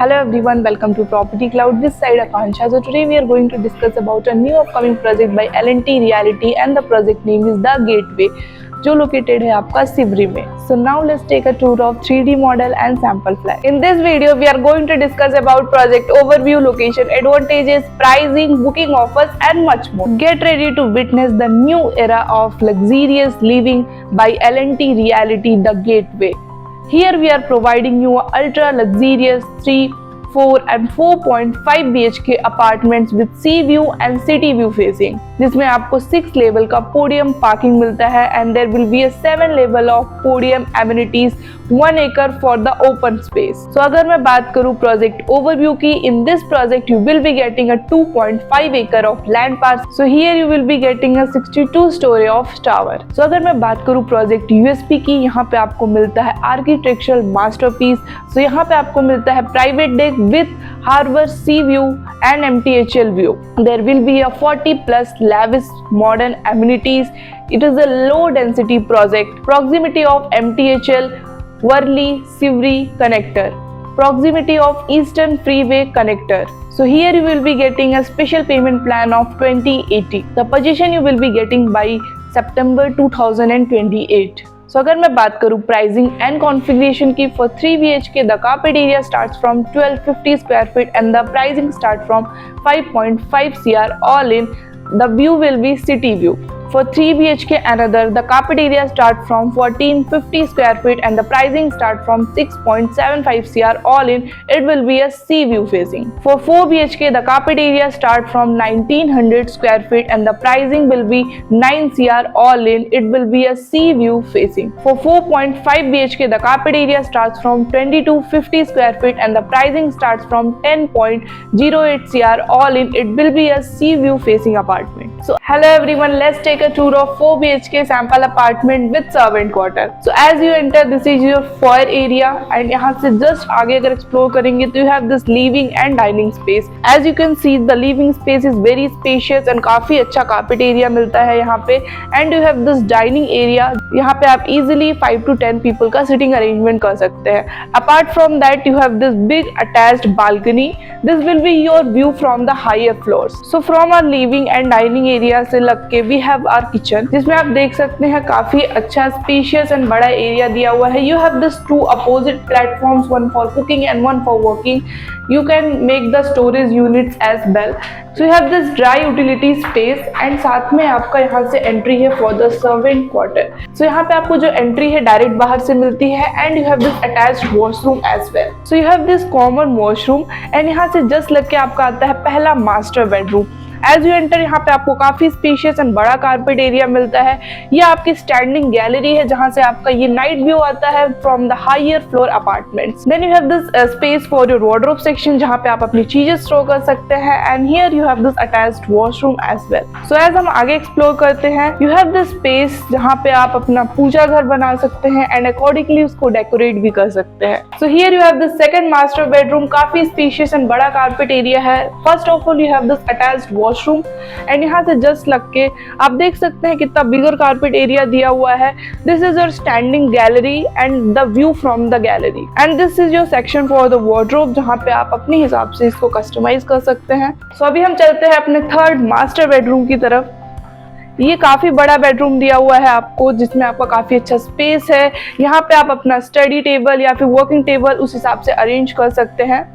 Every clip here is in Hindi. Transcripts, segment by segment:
Hello everyone, welcome to Property Cloud. This side Akansha. So today we are going to discuss about a new upcoming project by L&T Realty and the project name is The Gateway, जो located है आपका सिवरी में. So now let's take a tour of 3D model and sample flat. In this video we are going to discuss about project overview, location, advantages, pricing, booking offers and much more. Get ready to witness the new era of luxurious living by L&T Realty, The Gateway. Here we are providing you ultra luxurious 3, 4 and 4.5 BHK apartments with sea view and city view facing, जिसमें आपको 6 लेवल का पोडियम पार्किंग मिलता है and there will be a 7 level of podium amenities, 1 acre for the open space. So अगर मैं बात करूँ project overview की, in this project you will be getting a 2.5 acre of land parcel. So here you will be getting a 62 story of tower. So अगर मैं बात करूँ project USP की, यहाँ पे आपको मिलता है architectural masterpiece. So यहाँ पे आपको मिलता है private deck with harbor sea view and MTHL view. There will be a 40 plus lavish modern amenities. It is a low density project. Proximity of MTHL, Worli Sivri connector. Proximity of Eastern Freeway connector. So here you will be getting a special payment plan of 2080. The possession you will be getting by September 2028. So अगर मैं बात करूँ प्राइसिंग एंड कॉन्फ़िगरेशन की, for 3 BHK the carpet area starts from 1250 square feet and the pricing start from 5.5 CR all in. The view will be city view. For 3 BHK another, the carpet area start from 1450 square feet and the pricing start from 6.75 CR all in. It will be a sea view facing. For 4 BHK, the carpet area start from 1900 square feet and the pricing will be 9 CR all in. It will be a sea view facing. For 4.5 BHK, the carpet area starts from 2250 square feet and the pricing starts from 10.08 CR all in. It will be a sea view facing apartment. So hello everyone, let's take a tour of 4 BHK sample apartment with servant quarter. So as you enter, this is your foyer area and यहाँ से just आगे अगर explore करेंगे तो you have this living and dining space. As you can see, the living space is very spacious and काफी अच्छा carpet area मिलता है यहाँ पे and you have this dining area. यहाँ पे आप easily 5 to 10 people का sitting arrangement कर सकते हैं. Apart from that, you have this big attached balcony. This will be your view from the higher floors. So from our living and dining area से लग के we have our kitchen, जिसमें आप देख सकते हैं काफी अच्छा स्पेशियस एंड बड़ा एरिया दिया हुआ है. You have this 2 opposite platforms, one for cooking and one for working. You can make the storage units as well. So you have this dry utility space and साथ में आपका यहाँ से एंट्री है for the servant quarter. So यहाँ पे आपको जो एंट्री है डायरेक्ट बाहर से मिलती है and you have this attached washroom as well. So you have this common washroom and यहाँ से just लग के आपका आता है पहला master bedroom. As you enter, यहाँ पे आपको काफी स्पेशियस एंड बड़ा कारपेट एरिया मिलता है. ये आपकी स्टैंडिंग गैलरी है जहाँ से आपका ये नाइट व्यू आता है from the higher floor apartments. Then you have this space for your wardrobe section जहाँ पे आप अपनी चीजें स्टोर कर सकते हैं and here you have this attached washroom as well. So as हम आगे एक्सप्लोर करते हैं, यू हैव दिस स्पेस जहाँ पे आप अपना पूजा घर बना सकते हैं एंड अकॉर्डिंगली उसको डेकोरेट भी कर सकते हैं. So here you have this second master bedroom. काफी स्पेशियस एंड बड़ा कारपेट एरिया है. First of all you have this attached washroom and यहाँ से जस्ट लग के आप देख सकते हैं कितना बिगर कारपेट एरिया दिया हुआ है. This is your standing gallery and the view from the gallery and this is your section for the wardrobe जहाँ पे आप अपने हिसाब से इसको कस्टमाइज कर सकते हैं. सो अभी हम चलते हैं अपने थर्ड मास्टर बेडरूम की तरफ. ये काफी बड़ा बेडरूम दिया हुआ है आपको जिसमें आपका काफी अच्छा स्पेस है. यहाँ पे आप अपना स्टडी टेबल या फिर वर्किंग टेबल उस हिसाब से अरेंज कर सकते हैं.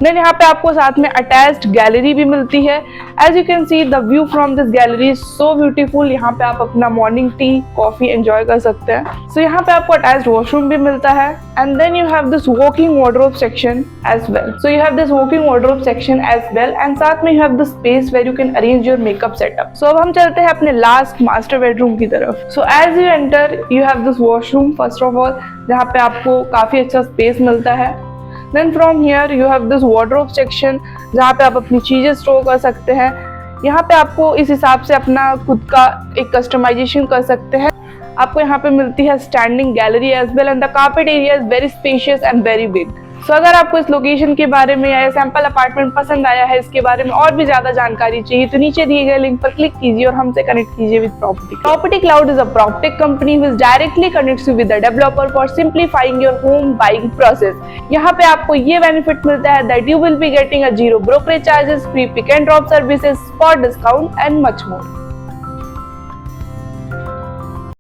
देन यहाँ पे आपको साथ में अटैच्ड गैलरी भी मिलती है. As you can see the view from this gallery is so beautiful. यहाँ पे आप अपना मॉर्निंग टी कॉफी एंजॉय कर सकते हैं. सो यहाँ पे आपको अटैच्ड वॉशरूम भी मिलता है and then you have this walking wardrobe section as well. So you have this walking wardrobe section as well and साथ में you have this space where you can arrange your makeup setup. So अब हम चलते हैं अपने लास्ट मास्टर बेडरूम की तरफ. So as you enter, you have this washroom first of all जहाँ पे आपको काफी अच्छा स्पेस मिलता है. Then from here you have this wardrobe section जहाँ पे आप अपनी चीज़ें स्टोर कर सकते हैं. यहाँ पे आपको इस हिसाब से अपना खुद का एक कस्टमाइजेशन कर सकते हैं. आपको यहाँ पे मिलती है standing gallery as well and the carpet area is very spacious and very big. So अगर आपको इस लोकेशन के बारे में या सैंपल अपार्टमेंट पसंद आया है, इसके बारे में और भी ज्यादा जानकारी चाहिए, तो नीचे दिए गए लिंक पर क्लिक कीजिए और हमसे कनेक्ट कीजिए with property. Property cloud is a property company which directly connects you with the developer for simplifying your home buying process. यहाँ पे आपको ये बेनिफिट मिलता है that you will be getting a zero brokerage charges, free pick and drop services, spot discount and much more.